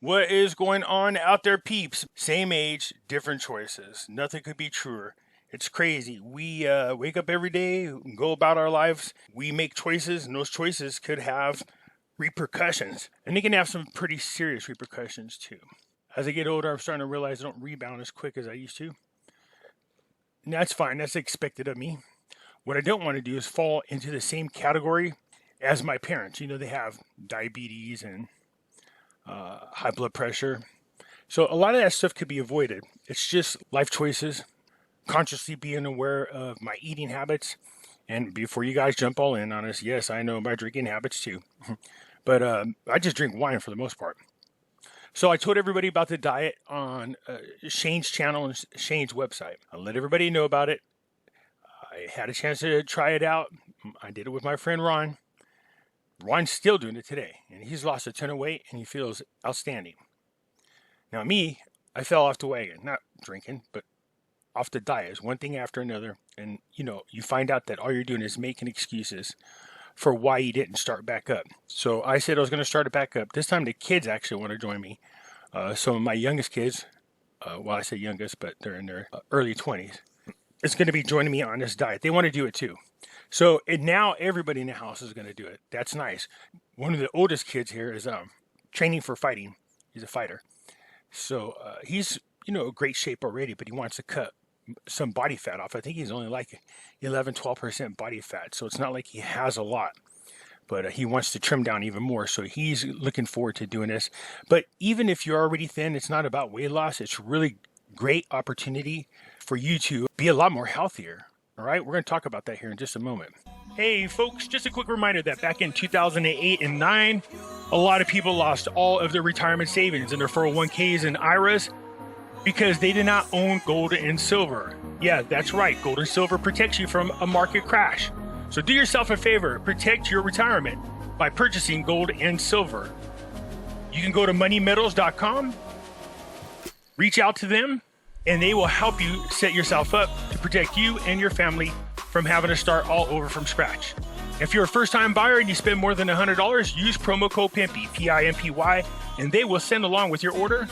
What is going on out there, peeps? Same age, different choices. Nothing could be truer. It's crazy. We wake up every day, go about our lives. We make choices, and those choices could have repercussions. And they can have some pretty serious repercussions, too. As I get older, I'm starting to realize I don't rebound as quick as I used to. And that's fine. That's expected of me. What I don't want to do is fall into the same category as my parents. You know, they have diabetes and high blood pressure. So a lot of that stuff could be avoided. It's just life choices, consciously being aware of my eating habits. And before you guys jump all in on us, yes, I know my drinking habits too. But I just drink wine for the most part. So I told everybody about the diet on Shane's channel and Shane's website. I let everybody know about it. I had a chance to try it out. I did it with my friend Ron. Ron's still doing it today, and he's lost a ton of weight, and he feels outstanding. Now me, I fell off the wagon, not drinking, but off the diet. It's one thing after another, and you find out that all you're doing is making excuses for why you didn't start back up. So I said I was going to start it back up. This time the kids actually want to join me. Some of my youngest kids, well, I say youngest, but they're in their early 20s. It's going to be joining me on this diet. They want to do it too. So and now everybody in the house is going to do it. That's nice. One of the oldest kids here is training for fighting. He's a fighter. So he's, a great shape already, but he wants to cut some body fat off. I think he's only like 11-12% body fat. So it's not like he has a lot, but he wants to trim down even more. So he's looking forward to doing this. But even if you're already thin, it's not about weight loss. It's really great opportunity for you to be a lot more healthier. All right, we're going to talk about that here in just a moment. Hey, folks, just a quick reminder that back in 2008 and 9, a lot of people lost all of their retirement savings in their 401ks and IRAs because they did not own gold and silver. Yeah, that's right. Gold and silver protects you from a market crash. So do yourself a favor, protect your retirement by purchasing gold and silver. You can go to moneymetals.com, reach out to them, and they will help you set yourself up to protect you and your family from having to start all over from scratch. If you're a first-time buyer and you spend more than $100, use promo code Pimpy, P-I-M-P-Y, and they will send along with your order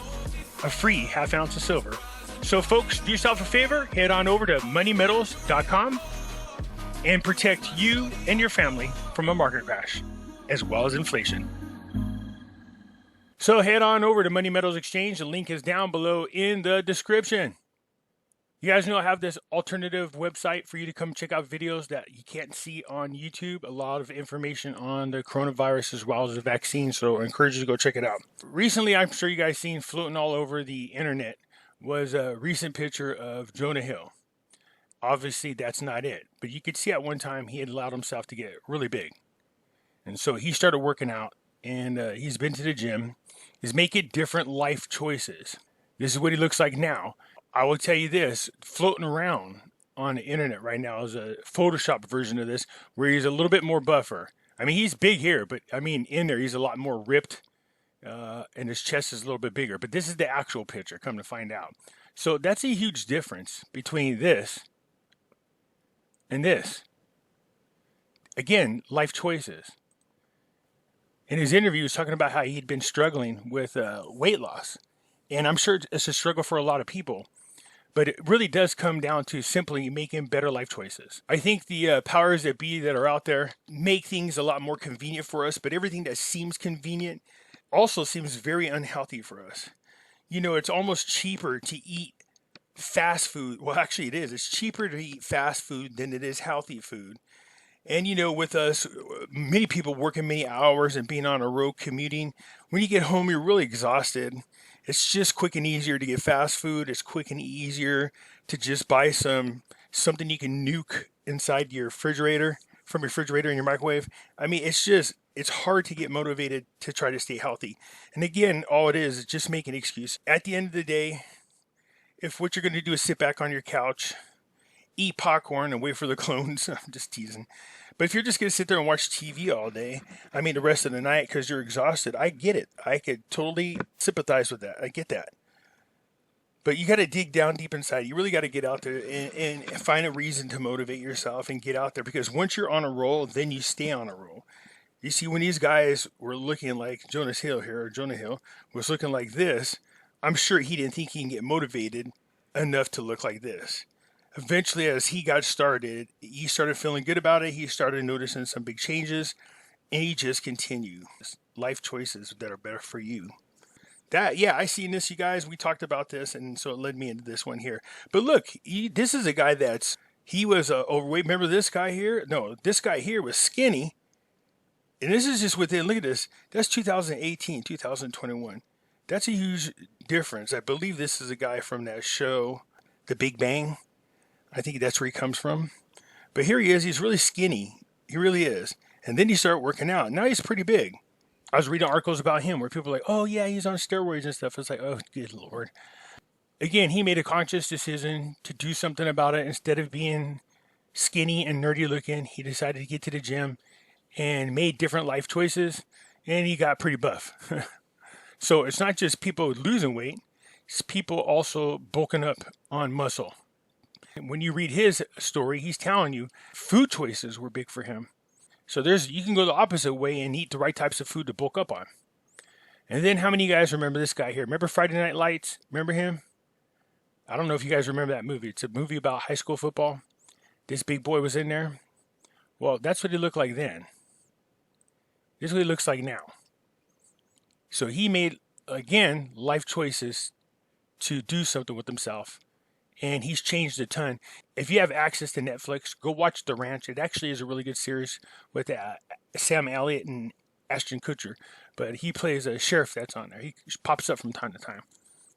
a free half ounce of silver. So folks, do yourself a favor, head on over to moneymetals.com and protect you and your family from a market crash, as well as inflation. So head on over to Money Metals Exchange. The link is down below in the description. You guys know I have this alternative website for you to come check out videos that you can't see on YouTube. A lot of information on the coronavirus as well as the vaccine, so I encourage you to go check it out. Recently, I'm sure you guys seen floating all over the internet was a recent picture of Jonah Hill. Obviously, that's not it, but you could see at one time he had allowed himself to get really big. And so he started working out, and he's been to the gym. He's making different life choices. This is what he looks like now. I will tell you this, floating around on the internet right now is a Photoshop version of this where he's a little bit more buffer. I mean, he's big here, but I mean, in there, he's a lot more ripped and his chest is a little bit bigger. But this is the actual picture, come to find out. So that's a huge difference between this and this. Again, life choices. In his interview, he was talking about how he'd been struggling with weight loss. And I'm sure it's a struggle for a lot of people. But it really does come down to simply making better life choices. I think the powers that be that are out there make things a lot more convenient for us. But everything that seems convenient also seems very unhealthy for us. It's almost cheaper to eat fast food. Well, actually it is. It's cheaper to eat fast food than it is healthy food. And, with us, many people working many hours and being on a road commuting, when you get home, you're really exhausted. It's just quick and easier to get fast food. It's quick and easier to just buy something you can nuke inside your refrigerator, from your refrigerator in your microwave. I mean, it's hard to get motivated to try to stay healthy. And again, all it is just make an excuse. At the end of the day, if what you're going to do is sit back on your couch, eat popcorn and wait for the clones. I'm just teasing. But if you're just going to sit there and watch TV all day, I mean the rest of the night because you're exhausted, I get it. I could totally sympathize with that. I get that. But you got to dig down deep inside. You really got to get out there and find a reason to motivate yourself and get out there. Because once you're on a roll, then you stay on a roll. You see, when these guys were looking like Jonah Hill here, or Jonah Hill was looking like this, I'm sure he didn't think he can get motivated enough to look like this. Eventually, as he got started, he started feeling good about it. He started noticing some big changes, and he just continued. Life choices that are better for you. That, yeah, I seen this, you guys. We talked about this, and so it led me into this one here. But look, this is a guy he was overweight. Remember this guy here? No, this guy here was skinny. And this is just within, look at this. That's 2018, 2021. That's a huge difference. I believe this is a guy from that show, The Big Bang. I think that's where he comes from. But here he is. He's really skinny. He really is. And then he started working out. Now he's pretty big. I was reading articles about him where people are like, oh, yeah, he's on steroids and stuff. It's like, oh, good Lord. Again, he made a conscious decision to do something about it. Instead of being skinny and nerdy looking, he decided to get to the gym and made different life choices, and he got pretty buff. So it's not just people losing weight, it's people also bulking up on muscle. When you read his story, he's telling you food choices were big for him. So you can go the opposite way and eat the right types of food to bulk up on. And then how many of you guys remember this guy here? Remember Friday Night Lights? Remember him? I don't know if you guys remember that movie. It's a movie about high school football. This big boy was in there. Well, that's what he looked like then. This is what he looks like now. So he made, again, life choices to do something with himself. And he's changed a ton. If you have access to Netflix, go watch The Ranch. It actually is a really good series with Sam Elliott and Ashton Kutcher. But he plays a sheriff that's on there. He pops up from time to time.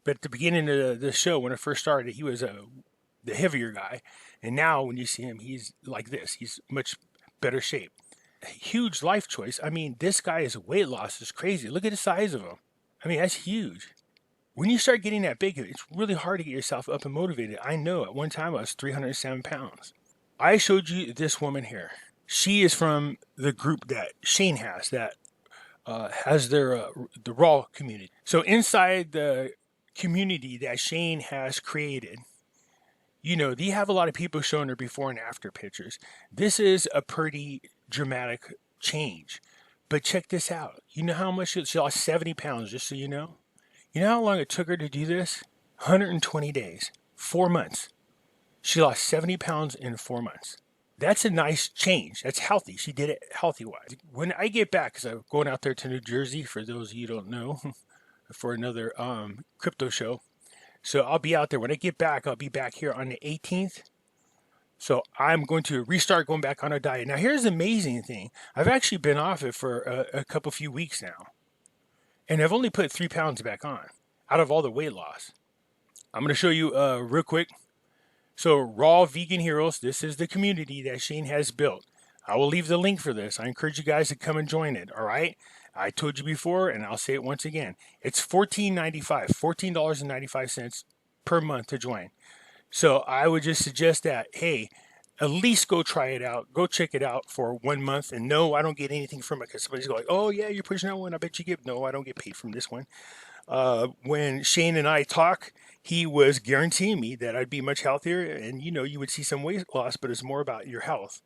But at the beginning of the show, when it first started, he was the heavier guy. And now when you see him, he's like this. He's much better shape. Huge life choice. I mean, this guy's weight loss is crazy. Look at the size of him. I mean, that's huge. When you start getting that big, it's really hard to get yourself up and motivated. I know at one time I was 307 pounds. I showed you this woman here. She is from the group that Shane has, that has the Raw community. So inside the community that Shane has created, you know, they have a lot of people showing their before and after pictures. This is a pretty dramatic change. But check this out. You know how much she lost? 70 pounds, just so you know. You know how long it took her to do this? 120 days. 4 months. She lost 70 pounds in 4 months. That's a nice change. That's healthy. She did it healthy-wise. When I get back, because I'm going out there to New Jersey, for those of you who don't know, for another crypto show. So I'll be out there. When I get back, I'll be back here on the 18th. So I'm going to restart going back on a diet. Now, here's the amazing thing. I've actually been off it for a few weeks now. And I've only put 3 pounds back on out of all the weight loss. I'm going to show you real quick. So Raw Vegan Heroes, this is the community that Shane has built. I will leave the link for this. I encourage you guys to come and join it, all right? I told you before, and I'll say it once again. It's $14.95, $14.95 per month to join. So I would just suggest that, hey, at least go try it out. Go check it out for 1 month. And no, I don't get anything from it, because somebody's going, oh, yeah, you're pushing that one. I bet you get. No, I don't get paid from this one. When Shane and I talk, he was guaranteeing me that I'd be much healthier. And, you know, you would see some weight loss, but it's more about your health.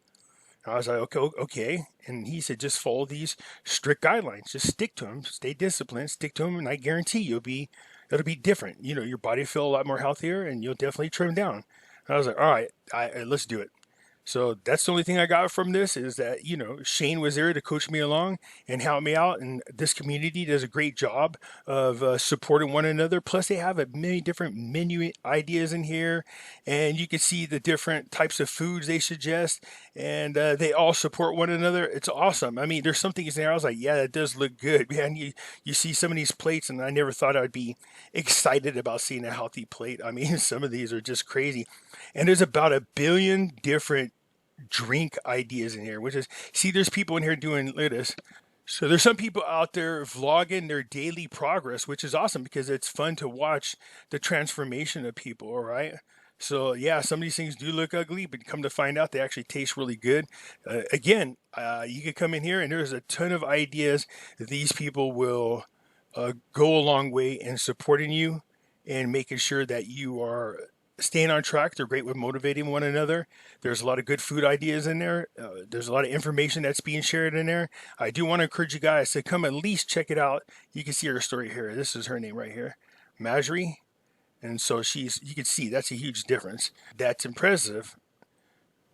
I was like, okay. And he said, just follow these strict guidelines. Just stick to them. Stay disciplined. Stick to them. And I guarantee it'll be different. You know, your body will feel a lot more healthier, and you'll definitely trim down. And I was like, all right, let's do it. So that's the only thing I got from this, is that, you know, Shane was there to coach me along and help me out. And this community does a great job of supporting one another. Plus, they have many different menu ideas in here. And you can see the different types of foods they suggest. And they all support one another. It's awesome. I mean, there's some things in there I was like, yeah, that does look good, man. You see some of these plates, and I never thought I'd be excited about seeing a healthy plate. I mean, some of these are just crazy. And there's about 1 billion different drink ideas in here, which is, see, there's people in here doing, look at this. So there's some people out there vlogging their daily progress, which is awesome because it's fun to watch the transformation of people, all right? So yeah, some of these things do look ugly, but come to find out they actually taste really good. Again, you could come in here and there's a ton of ideas. These people will go a long way in supporting you and making sure that you are staying on track. They're great with motivating one another. There's a lot of good food ideas in there. There's a lot of information that's being shared in there. I do want to encourage you guys to come at least check it out. You can see her story here. This is her name right here, Marjorie. And so you can see that's a huge difference. That's impressive.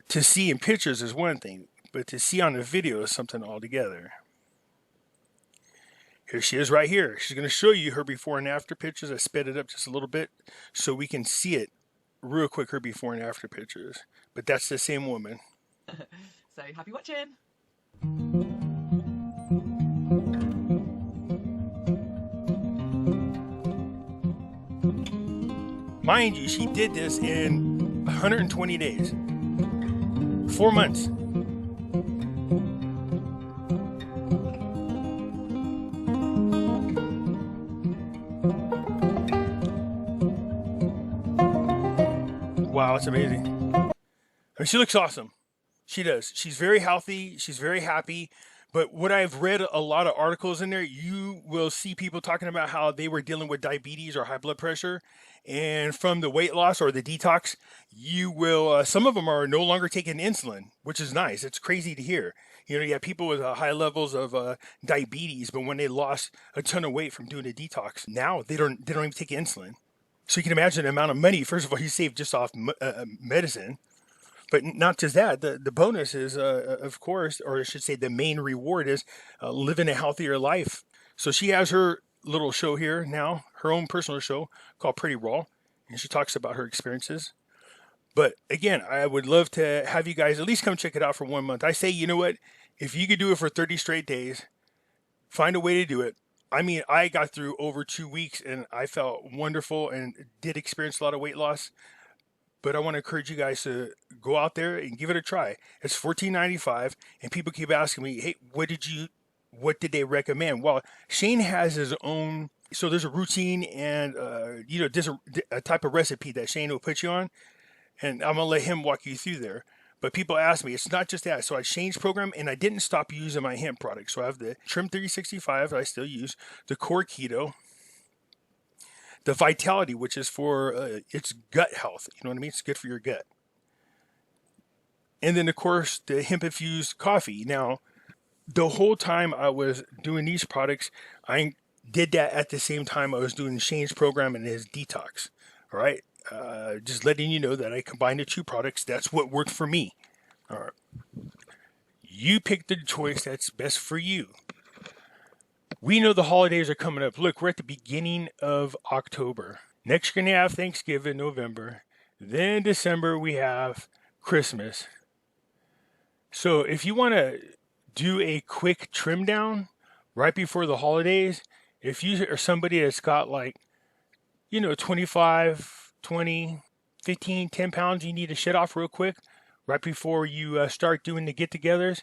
To see in pictures is one thing, but to see on the video is something altogether. Here she is right here. She's going to show you her before and after pictures. I sped it up just a little bit so we can see it real quick, her before and after pictures. But that's the same woman. So happy watching. Mind you, she did this in 120 days. 4 months. Wow, it's amazing. I mean, she looks awesome. She does. She's very healthy. She's very happy. But what I've read a lot of articles in there, you will see people talking about how they were dealing with diabetes or high blood pressure. And from the weight loss or the detox, you will, some of them are no longer taking insulin, which is nice. It's crazy to hear. You know, you have people with high levels of diabetes, but when they lost a ton of weight from doing a detox, now they don't even take insulin. So you can imagine the amount of money, first of all, you save just off medicine. But not just that, the bonus is, of course, or I should say the main reward is living a healthier life. So she has her little show here now, her own personal show called Pretty Raw, and she talks about her experiences. But again, I would love to have you guys at least come check it out for 1 month. I say, you know what, if you could do it for 30 straight days, find a way to do it. I mean, I got through over 2 weeks and I felt wonderful and did experience a lot of weight loss. But I want to encourage you guys to go out there and give it a try. It's $14.95, and people keep asking me, "Hey, what did they recommend?" Well, Shane has his own. So there's a routine, and there's a type of recipe that Shane will put you on, and I'm gonna let him walk you through there. But people ask me, it's not just that. So I changed program, and I didn't stop using my hemp products. So I have the Trim 365 that I still use, the Core Keto, the Vitality, which is for its gut health. You know what I mean? It's good for your gut. And then, of course, the hemp-infused coffee. Now, the whole time I was doing these products, I did that at the same time I was doing Shane's program and his detox. All right? Just letting you know that I combined the two products. That's what worked for me. All right. You pick the choice that's best for you. We know the holidays are coming up. Look, we're at the beginning of October. Next, you're going to have Thanksgiving, November. Then December, we have Christmas. So if you want to do a quick trim down right before the holidays, if you are somebody that's got 25, 20, 15, 10 pounds you need to shed off real quick right before you start doing the get-togethers,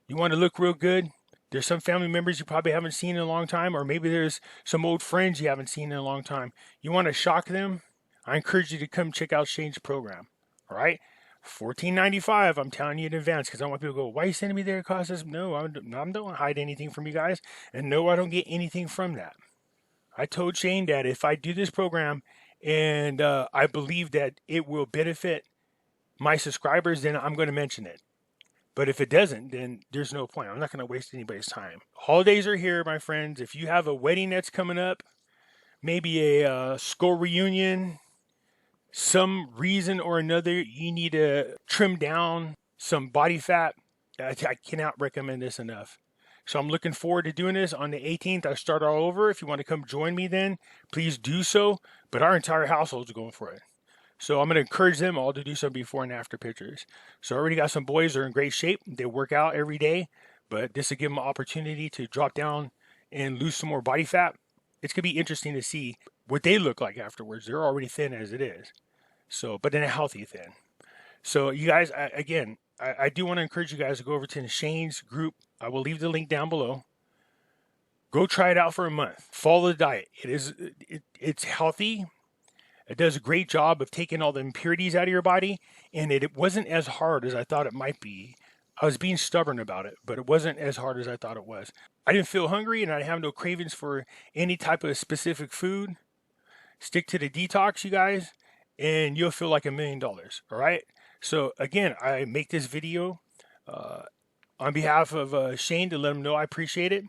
you want to look real good. There's some family members you probably haven't seen in a long time, or maybe there's some old friends you haven't seen in a long time. You want to shock them? I encourage you to come check out Shane's program. All right? $14.95, I'm telling you in advance, because I don't want people to go, why are you sending me there? It costs us. No, I don't hide anything from you guys. And no, I don't get anything from that. I told Shane that if I do this program and I believe that it will benefit my subscribers, then I'm going to mention it. But if it doesn't, then there's no point. I'm not going to waste anybody's time. Holidays are here, my friends. If you have a wedding that's coming up, maybe a school reunion, some reason or another, you need to trim down some body fat, I cannot recommend this enough. So I'm looking forward to doing this. On the 18th, I start all over. If you want to come join me then, please do so. But our entire household's going for it. So I'm going to encourage them all to do some before and after pictures. So I already got some boys that are in great shape. They work out every day. But this will give them an opportunity to drop down and lose some more body fat. It's going to be interesting to see what they look like afterwards. They're already thin as it is. So, but in a healthy thin. So you guys, I do want to encourage you guys to go over to Shane's group. I will leave the link down below. Go try it out for a month. Follow the diet. It's healthy. It does a great job of taking all the impurities out of your body, and it wasn't as hard as I thought it might be. I was being stubborn about it, but it wasn't as hard as I thought it was. I didn't feel hungry, and I have no cravings for any type of specific food. Stick to the detox, you guys, and you'll feel like $1,000,000. All right. So again, I make this video on behalf of Shane to let him know I appreciate it,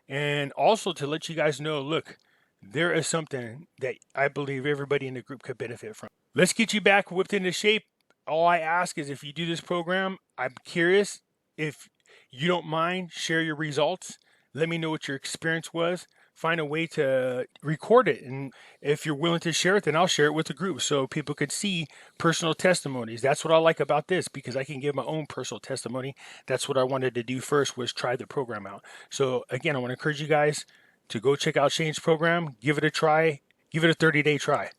and also to let you guys know, look, there is something that I believe everybody in the group could benefit from. Let's get you back whipped into shape. All I ask is if you do this program, I'm curious if you don't mind, share your results. Let me know what your experience was. Find a way to record it. And if you're willing to share it, then I'll share it with the group so people could see personal testimonies. That's what I like about this, because I can give my own personal testimony. That's what I wanted to do first, was try the program out. So again, I want to encourage you guys to go check out Shane's program. Give it a try. Give it a 30-day try.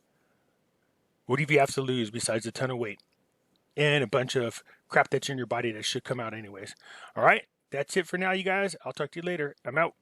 What do you have to lose besides a ton of weight and a bunch of crap that's in your body that should come out anyways? All right. That's it for now, you guys. I'll talk to you later. I'm out.